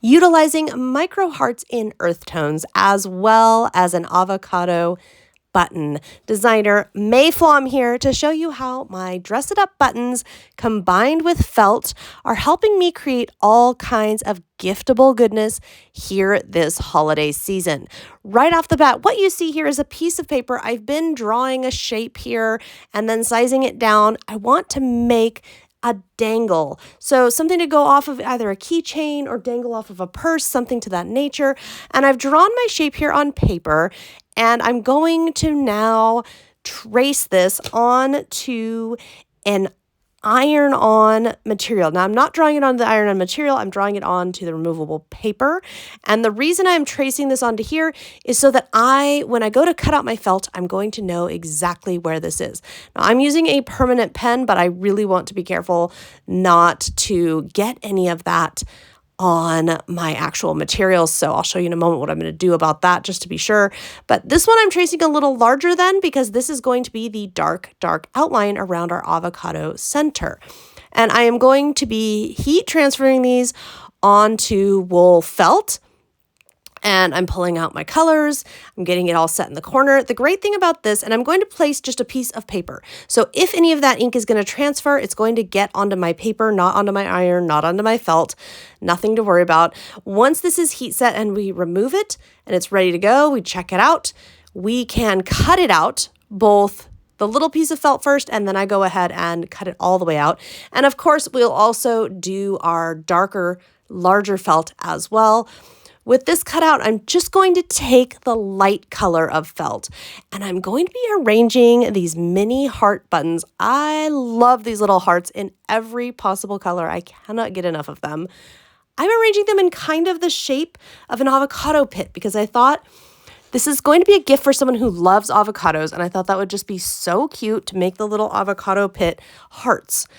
utilizing micro hearts in Earthtones as well as an avocado button. Designer May Flaum here to show you how my Dress It Up buttons combined with felt are helping me create all kinds of giftable goodness here this holiday season. Right off the bat, what you see here is a piece of paper. I've been drawing a shape here and then sizing it down. I want to make a dangle. So something to go off of either a keychain or dangle off of a purse, something to that nature. And I've drawn my shape here on paper, and I'm going to now trace this onto an iron-on material. Now, I'm not drawing it on the iron-on material. I'm drawing it onto the removable paper. And the reason I'm tracing this onto here is so that when I go to cut out my felt, I'm going to know exactly where this is. Now, I'm using a permanent pen, but I really want to be careful not to get any of that on my actual materials. So I'll show you in a moment what I'm going to do about that just to be sure. But this one I'm tracing a little larger than because this is going to be the dark outline around our avocado center. And I am going to be heat transferring these onto wool felt. And I'm pulling out my colors. I'm getting it all set in the corner. The great thing about this, and I'm going to place just a piece of paper. So if any of that ink is going to transfer, it's going to get onto my paper, not onto my iron, not onto my felt. Nothing to worry about. Once this is heat set and we remove it and it's ready to go, we check it out. We can cut it out, both the little piece of felt first, and then I go ahead and cut it all the way out. And of course, we'll also do our darker, larger felt as well. With this cutout, I'm just going to take the light color of felt and I'm going to be arranging these mini heart buttons. I love these little hearts in every possible color. I cannot get enough of them. I'm arranging them in kind of the shape of an avocado pit because I thought this is going to be a gift for someone who loves avocados, and I thought that would just be so cute to make the little avocado pit hearts.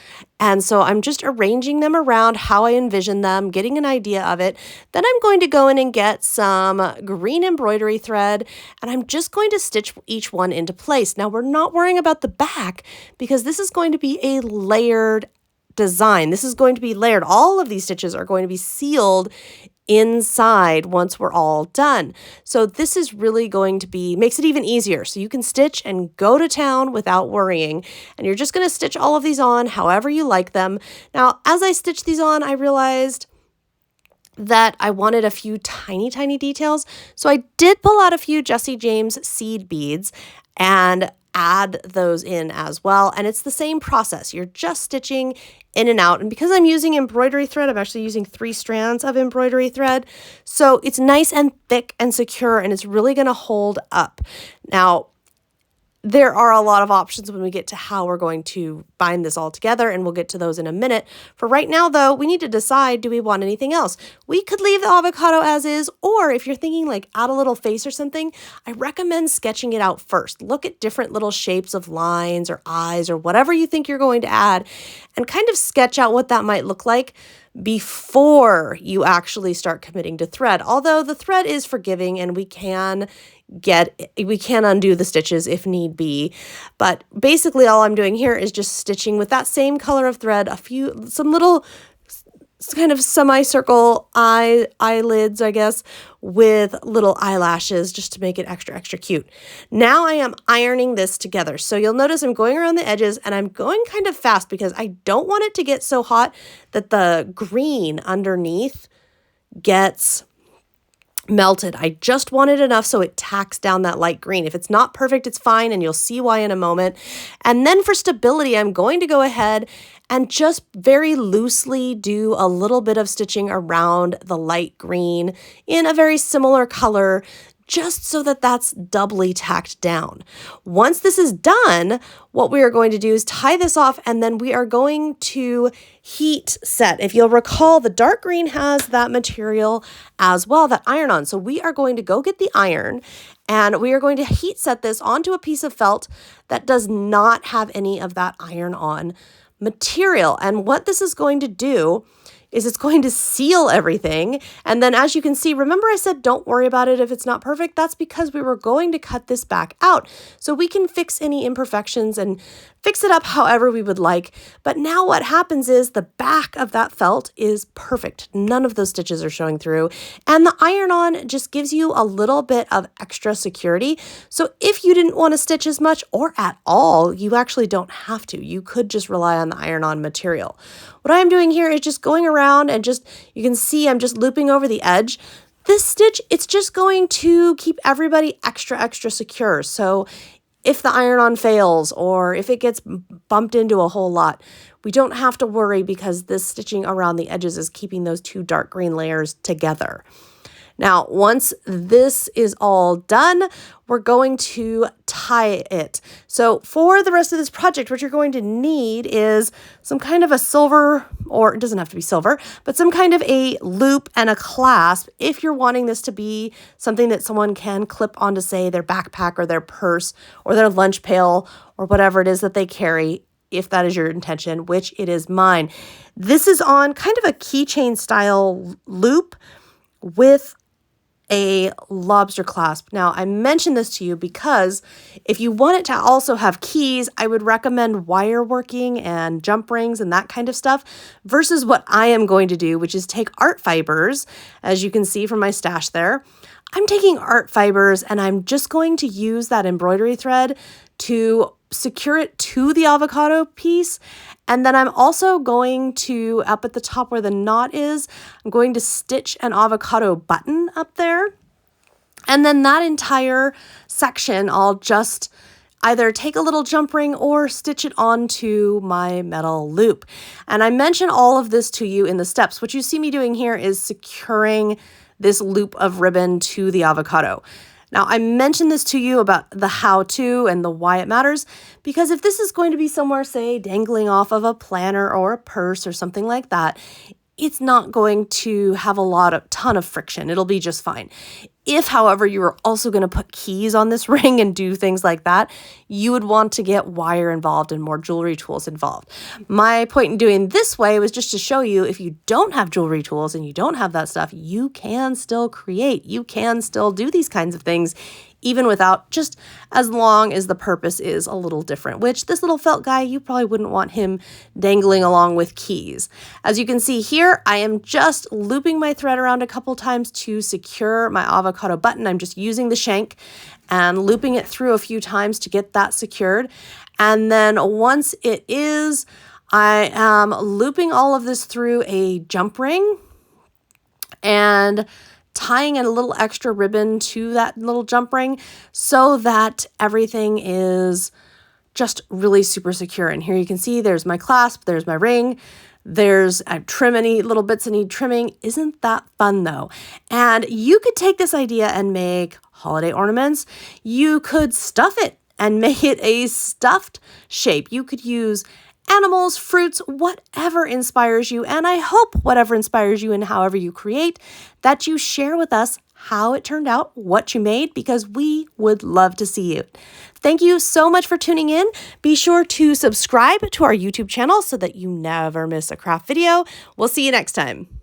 And so I'm just arranging them around how I envision them, getting an idea of it. Then I'm going to go in and get some green embroidery thread, and I'm just going to stitch each one into place. Now, we're not worrying about the back because this is going to be a layered design. This is going to be layered. All of these stitches are going to be sealed inside once we're all done. So this is really going to makes it even easier. So you can stitch and go to town without worrying. And you're just going to stitch all of these on however you like them. Now, as I stitched these on, I realized that I wanted a few tiny details. So I did pull out a few Jesse James seed beads and add those in as well. And it's the same process. You're just stitching in and out. And because I'm using embroidery thread, I'm actually using 3 strands of embroidery thread. So it's nice and thick and secure, and it's really going to hold up. Now, there are a lot of options when we get to how we're going to bind this all together, and we'll get to those in a minute. For right now, though, we need to decide, do we want anything else? We could leave the avocado as is, or if you're thinking like add a little face or something, I recommend sketching it out first. Look at different little shapes of lines or eyes or whatever you think you're going to add, and kind of sketch out what that might look like before you actually start committing to thread. Although the thread is forgiving and we can undo the stitches if need be. But basically all I'm doing here is just stitching with that same color of thread, some little kind of semicircle eyelids, I guess, with little eyelashes just to make it extra cute. Now I am ironing this together. So you'll notice I'm going around the edges and I'm going kind of fast because I don't want it to get so hot that the green underneath gets melted. I just want it enough so it tacks down that light green. If it's not perfect, it's fine, and you'll see why in a moment. And then for stability, I'm going to go ahead and just very loosely do a little bit of stitching around the light green in a very similar color, just so that that's doubly tacked down. Once this is done, what we are going to do is tie this off, and then we are going to heat set. If you'll recall, the dark green has that material as well, that iron on. So we are going to go get the iron, and we are going to heat set this onto a piece of felt that does not have any of that iron on material. And what this is going to do is it's going to seal everything. And then as you can see, remember I said don't worry about it if it's not perfect? That's because we were going to cut this back out so we can fix any imperfections and fix it up however we would like. But now what happens is the back of that felt is perfect. None of those stitches are showing through. And the iron-on just gives you a little bit of extra security. So if you didn't want to stitch as much or at all, you actually don't have to. You could just rely on the iron-on material. What I'm doing here is just going around and you can see I'm just looping over the edge. This stitch, it's just going to keep everybody extra secure. So if the iron-on fails or if it gets bumped into a whole lot, we don't have to worry because this stitching around the edges is keeping those two dark green layers together. Now, once this is all done, we're going to tie it. So for the rest of this project, what you're going to need is some kind of a silver, or it doesn't have to be silver, but some kind of a loop and a clasp if you're wanting this to be something that someone can clip onto, say, their backpack or their purse or their lunch pail or whatever it is that they carry, if that is your intention, which it is mine. This is on kind of a keychain style loop with a lobster clasp. Now, I mentioned this to you because if you want it to also have keys, I would recommend wire working and jump rings and that kind of stuff versus what I am going to do, which is take art fibers, as you can see from my stash there. I'm taking art fibers and I'm just going to use that embroidery thread to secure it to the avocado piece. And then I'm also going to, up at the top where the knot is, I'm going to stitch an avocado button up there. And then that entire section, I'll just either take a little jump ring or stitch it onto my metal loop. And I mention all of this to you in the steps. What you see me doing here is securing this loop of ribbon to the avocado. Now, I mentioned this to you about the how-to and the why it matters, because if this is going to be somewhere, say, dangling off of a planner or a purse or something like that, it's not going to have a ton of friction. It'll be just fine. If, however, you are also going to put keys on this ring and do things like that, you would want to get wire involved and more jewelry tools involved. My point in doing this way was just to show you if you don't have jewelry tools and you don't have that stuff, you can still create. You can still do these kinds of things even without, just as long as the purpose is a little different, which this little felt guy, you probably wouldn't want him dangling along with keys. As you can see here, I am just looping my thread around a couple times to secure my avocado button. I'm just using the shank and looping it through a few times to get that secured. And then once it is, I am looping all of this through a jump ring and tying in a little extra ribbon to that little jump ring so that everything is just really super secure. And here you can see there's my clasp, there's my ring, I trim any little bits that need trimming. Isn't that fun though? And you could take this idea and make holiday ornaments. You could stuff it and make it a stuffed shape. You could use animals, fruits, whatever inspires you. And I hope whatever inspires you and however you create, that you share with us how it turned out, what you made, because we would love to see it. Thank you so much for tuning in. Be sure to subscribe to our YouTube channel so that you never miss a craft video. We'll see you next time.